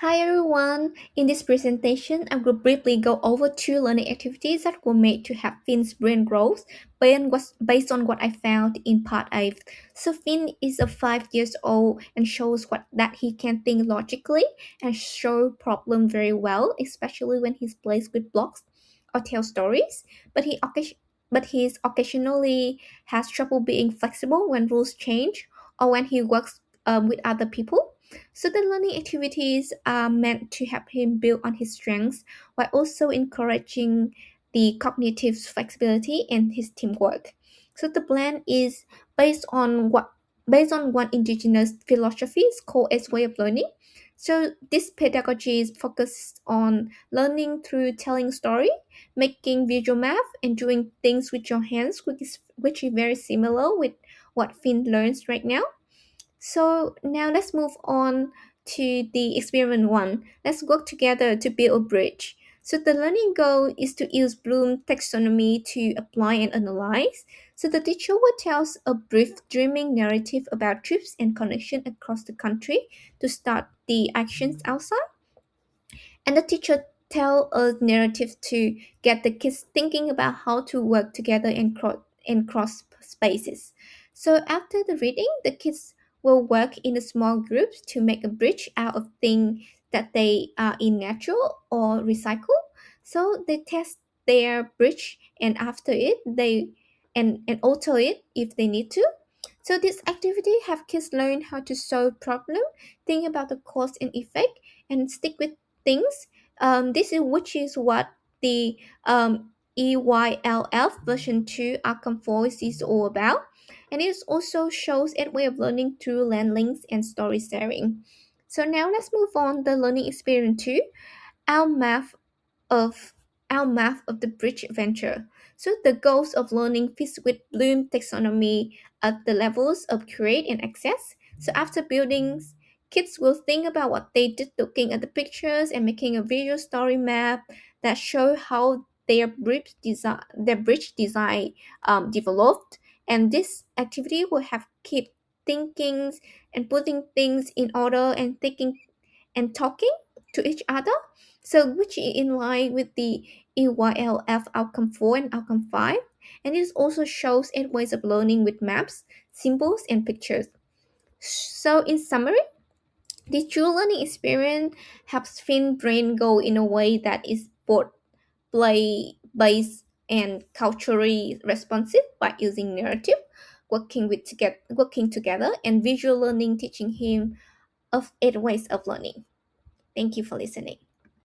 Hi everyone! In this presentation, I will briefly go over two learning activities that were made to help Finn's brain growth based on what I found in part A. So Finn is a 5 years old and shows that he can think logically and solve problem very well, especially when he plays with blocks or tell stories. But he occasionally has trouble being flexible when rules change or when he works with other people. So the learning activities are meant to help him build on his strengths while also encouraging the cognitive flexibility and his teamwork. So the plan is based on what based on one indigenous philosophy is called as way of learning. So this pedagogy is focused on learning through telling story, making visual math, and doing things with your hands, which is very similar with what Finn learns right now. So now let's move on to the experiment one. Let's work together to build a bridge. So the learning goal is to use Bloom taxonomy to apply and analyze. So the teacher will tell us a brief dreaming narrative about trips and connection across the country to start the actions outside. And the teacher tell a narrative to get the kids thinking about how to work together and cross spaces. So after the reading, the kids will work in a small groups to make a bridge out of things that they are in natural or recycle. So they test their bridge, and after it they and alter it if they need to. So this activity have kids learn how to solve problem, think about the cause and effect, and stick with things. This is which is what the EYLF version 2 outcome voice is all about. And it also shows a way of learning through land links and story sharing. So now let's move on the learning experience 2, our math of our map of the bridge adventure. So the goals of learning fits with Bloom taxonomy at the levels of create and access. So after buildings, kids will think about what they did looking at the pictures and making a visual story map that show how their bridge design developed. And this activity will have keep thinking and putting things in order and thinking and talking to each other. So which is in line with the EYLF outcome 4 and outcome 5. And it also shows 8 ways of learning with maps, symbols, and pictures. So in summary, the true learning experience helps Finn brain go in a way that is both play based and culturally responsive by using narrative, working together, and visual learning, teaching him of 8 ways of learning. Thank you for listening.